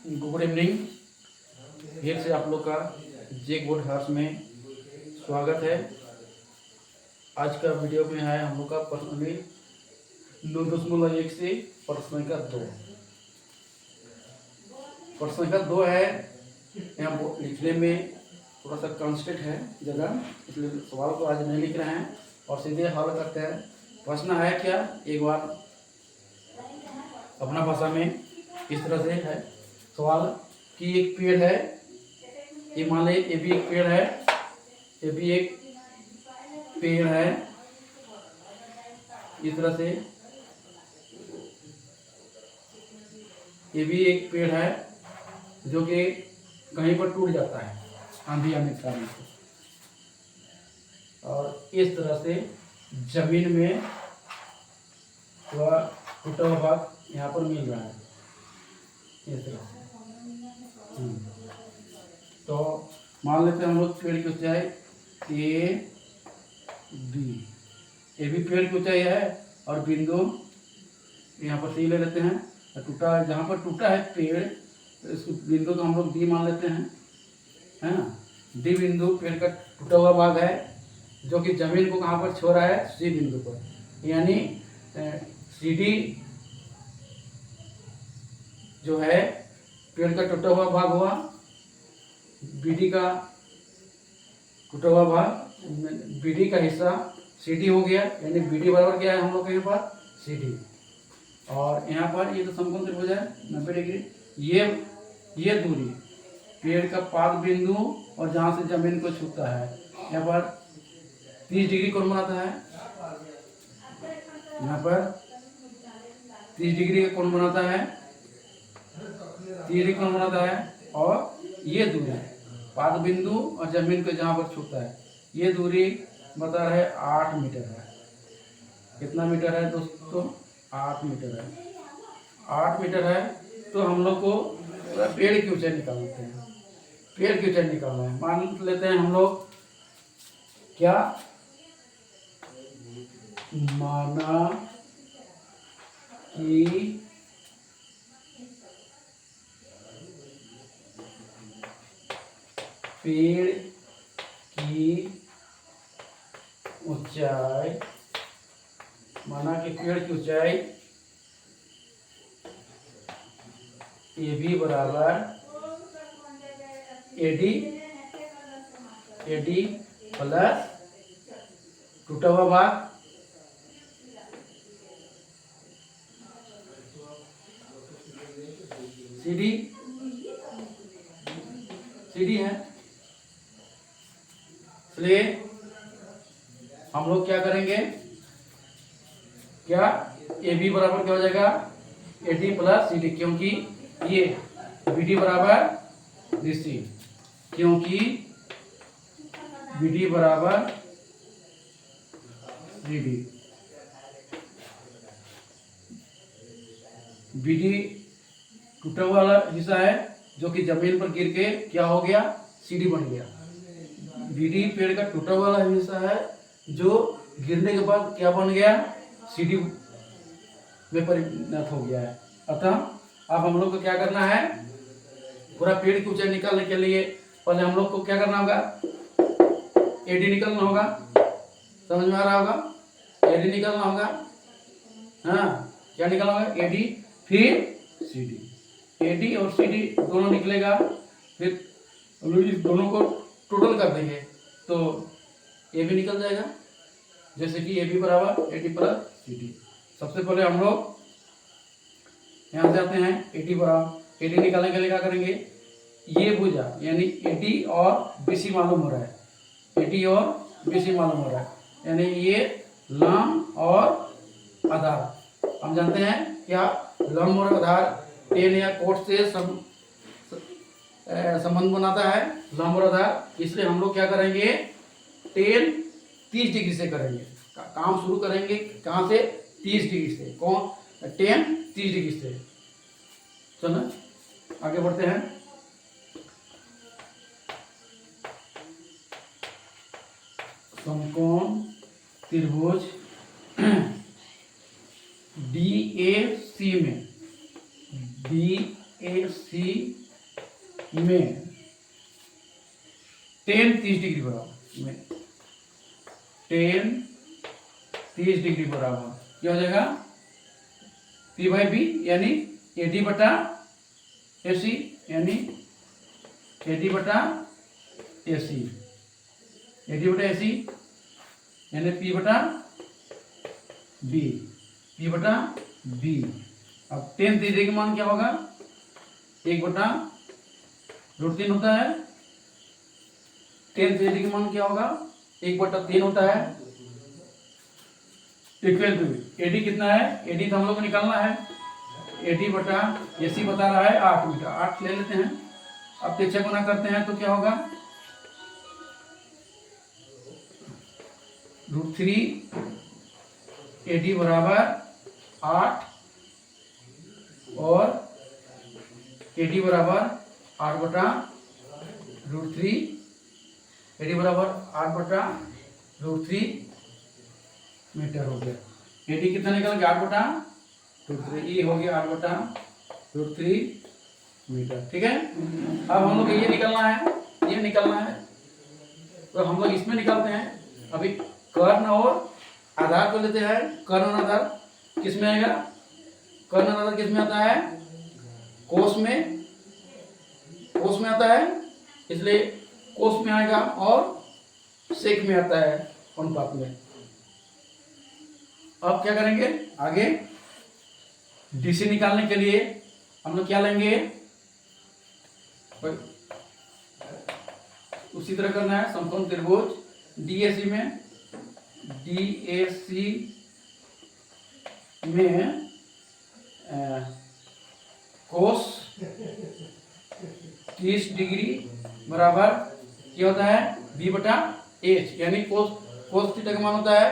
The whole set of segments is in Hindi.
Good evening. फिर से आप लोग का जेक बोर्ड हाउस में स्वागत है। आज का वीडियो में है हम लोग का पर्सनली 9.1 से प्रश्न का 2। प्रश्न का 2 है। यहाँ लिखने में थोड़ा सा कॉन्स्टेंट है जगह, इसलिए सवाल को आज नहीं लिख रहे हैं और सीधे हल करते हैं। प्रश्न है क्या, एक बार अपना भाषा में इस तरह से है सवाल कि एक पेड़ है, ये मान लें ये भी एक पेड़ है, ये भी एक पेड़ है, इस तरह से ये भी एक पेड़ है जो कि कहीं पर टूट जाता है आंधी आने के कारण से, और इस तरह से जमीन में वह टूटा हुआ भाग यहाँ पर मिल रहा है इस तरह से। तो मान लेते हैं हम लोग पेड़ की ऊंचाई ए बी, ये भी पेड़ की ऊंचाई है और बिंदु यहाँ पर सी ले लेते हैं। टूटा जहाँ पर टूटा है पेड़, इसको बिंदु को हम लोग डी मान लेते हैं, है ना। डी बिंदु पेड़ का टूटा हुआ भाग है जो कि जमीन को कहाँ पर छोड़ रहा है, सी बिंदु पर, यानी सी डी जो है पेड़ का टूटा हुआ भाग हुआ, बीडी का टूटा हुआ भाग, बीडी का हिस्सा सीडी हो गया, यानी बीडी बराबर क्या है हम लोग के यहाँ पर सीडी। और यहाँ पर ये तो समकोण त्रिभुज है 90 डिग्री। ये दूरी पेड़ का पाद बिंदु और जहाँ से जमीन को छूता है यहाँ पर 30 डिग्री कोण बनाता है, यहाँ पर 30 डिग्री का कोण बनाता है, 30 डिग्री कोण बनाता है। और ये दूरी पाद बिंदु और जमीन को जहाँ पर छूता है, ये दूरी बता रहे 8 मीटर है। कितना मीटर है दोस्तों, 8 मीटर है। 8 मीटर है तो हम लोग को पेड़ की ऊंचाई निकालते हैं। पेड़ की ऊंचाई निकालना है, मान लेते हैं हम लोग क्या, माना कि पेड़ की ऊंचाई, माना कि पेड़ की ऊंचाई ए बी बराबर एडी प्लस टूटा हुआ भाग सीडी है। इसलिए हम लोग क्या करेंगे, क्या ए बी बराबर क्या हो जाएगा एडी प्लस सी डी, क्योंकि ये बी डी बराबर डी सी, क्योंकि बी डी बराबर सी डी। बी डी टूटा हुआ वाला हिस्सा है जो कि जमीन पर गिर के क्या हो गया, सी डी बन गया। बी डी पेड़ का टूटा हुआ वाला हिस्सा है जो गिरने के बाद क्या बन गया, सीडी में परिणत हो गया है। अतः अब हम लोग को क्या करना है, पूरा पेड़ की ऊंचाई निकालने के लिए पहले हम लोग को क्या करना होगा, एडी निकालना होगा। समझ में आ रहा होगा, एडी निकालना होगा। हाँ, क्या निकालना होगा, एडी फिर सीडी। एडी और सीडी दोनों निकलेगा, फिर हम लोग इस दोनों को टोटल कर देंगे तो ए भी निकल जाएगा। जैसे कि ए बी बराबर एडी प्लस सी डी। सबसे पहले हम लोग यहाँ से आते हैं एडी बराबर, एडी निकालने के लिए क्या करेंगे, ये भुजा यानी एडी और बीसी मालूम हो रहा है, एडी और बीसी मालूम हो रहा है, यानी ये लंब और आधार। हम जानते हैं क्या लंब और आधार टेन या कोट से संबंध बनाता है, लंब और आधार। इसलिए हम लोग क्या करेंगे, टेन 30 डिग्री से करेंगे, काम शुरू करेंगे कहाँ से, 30 डिग्री से। कौन, टेन 30 डिग्री से। चलो आगे बढ़ते हैं। समकोण त्रिभुज DAC में, DAC AC में 10 30 डिग्री बराबर में 10 30 डिग्री बराबर क्या हो जाएगा P/B यानी AD बटा AC यानी AD बटा AC यानी P बटा B। अब 10 30 का मान क्या होगा 1/√3 होता है। 10 30 का मान क्या होगा 1/3 होता है। इक्वल टू AD कितना है AD तो हम लोग को निकालना है। AD बटा AC बता रहा है 8 मीटर 8 ले लेते हैं। अब 3 गुना करते हैं तो क्या होगा √3 AD बराबर 8 और AD बराबर 8/√3 AD बराबर 8/√3 मीटर हो गया। AD कितना निकल गया 8/√3 ये हो गया 8/√3 मीटर। ठीक है अब हम लोग ये निकलना है तो हम लोग इसमें निकालते हैं। अभी कर्ण और आधार को लेते हैं। कर्ण और आधार किस में आएगा कर्ण और आधार किस में आता है कोस में आता है इसलिए कोस में आएगा और सेक में आता है अनुपात में। अब क्या करेंगे आगे DC निकालने के लिए हम लोग क्या लेंगे उसी तरह करना है। समकोण त्रिभुज DAC में कोस 30 डिग्री बराबर क्या होता है B/H यानी कोस थीटा का मान होता है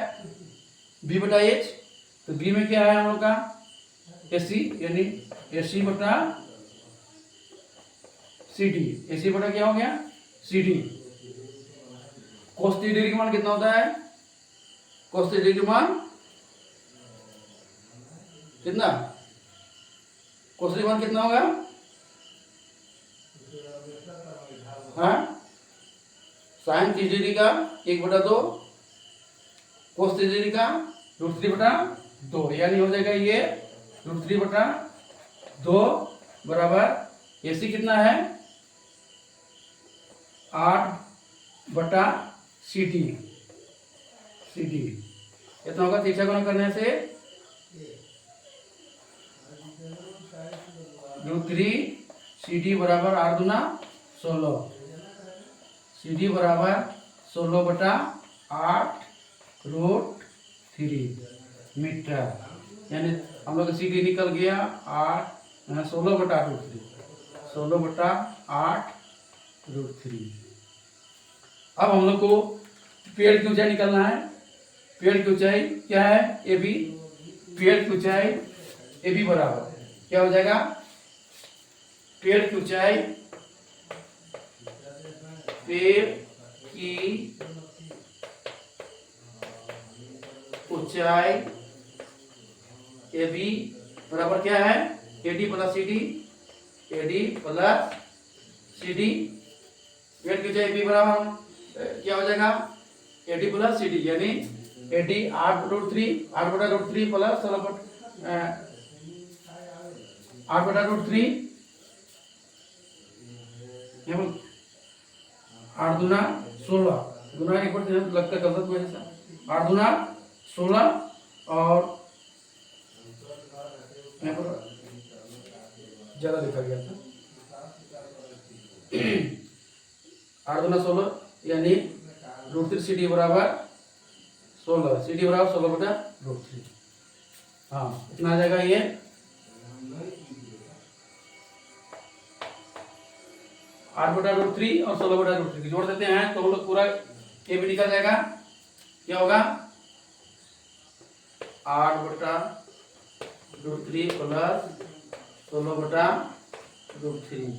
B/H। तो B में क्या है हम लोग का AC यानी AC/CD AC बटा क्या हो गया CD। कोस 30 डिग्री का मान कितना होता है कोस 30 डिग्री का मान कितना कोस 30 मान कितना होगा हाँ साइन 30 डिग्री का 1/2 कोस 30 डिग्री का √3/2 यानी हो जाएगा ये √3/2 बराबर AC कितना है 8/CD इतना होगा। 3 गुना करने से √3 CD बराबर 8 दूना 16 CD बराबर 16/8√3 मीटर यानी हम लोग CD निकल गया 16/8√3। अब हम लोग को पेड़ की ऊंचाई निकालना है। पेड़ की ऊंचाई क्या है AB। पेड़ की ऊंचाई AB बराबर क्या हो जाएगा पेड़ की ऊंचाई AB बराबर क्या है AD प्लस CD पेड़ की ऊंचाई AB बराबर क्या हो जाएगा AD प्लस CD यानी AD 8/√3 प्लस 8/√3 8 दूना 16 गुना 1 लगता है गलत वजह से 8 दूना 16 और यहाँ पर ज्यादा लिखा गया था 8 दूना 16 यानी √3 CD बराबर 16 CD बराबर 16/√3 हाँ इतना आ जाएगा ये 8/√3 और 16/√3 जोड़ देते हैं तो हम लोग पूरा ये भी निकल जाएगा। क्या होगा 8/√3 प्लस 16/√3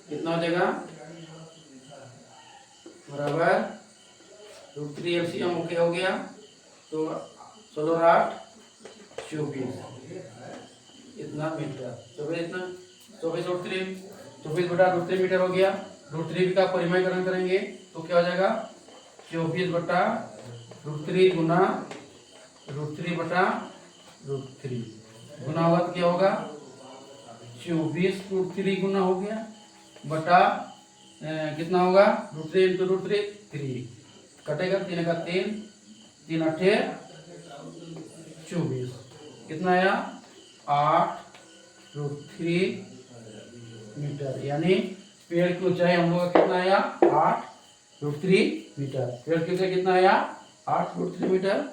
कितना हो जाएगा बराबर √3 LCM ओके हो गया तो 16 8 24 इतना मीटर तो फिर इतना 24√3, 24/√3 मीटर हो गया। √3 का परिमाणीकरण करेंगे तो क्या हो जाएगा, 24/√3 गुना √3/√3 गुना होगा तो क्या होगा, 24√3 गुना हो गया बटा कितना होगा, √3 × √3 3 कटेगा, 3 का 3, 3 8 24 कितना आया 8√3 मीटर। यानी पेड़ की ऊंचाई हम लोग का कितना आया, 8√3 मीटर। पेड़ की ऊंचाई कितना आया, 8√3 मीटर।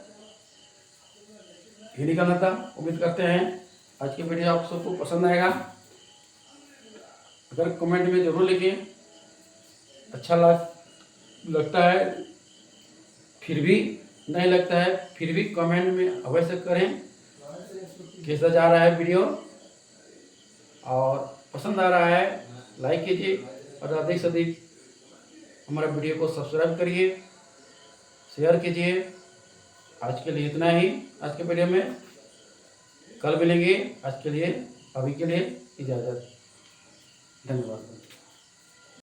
ये निकालना था। उम्मीद करते हैं आज की वीडियो आप सबको पसंद आएगा। अगर कमेंट में जरूर लिखिए, अच्छा लगता है, फिर भी नहीं लगता है फिर भी कमेंट में अवश्य करें कैसा जा रहा है वीडियो, और पसंद आ रहा है लाइक कीजिए और अधिक से अधिक हमारा वीडियो को सब्सक्राइब करिए, शेयर कीजिए। आज के लिए इतना ही आज के वीडियो में, कल मिलेंगे। आज के लिए, अभी के लिए इजाज़त, धन्यवाद।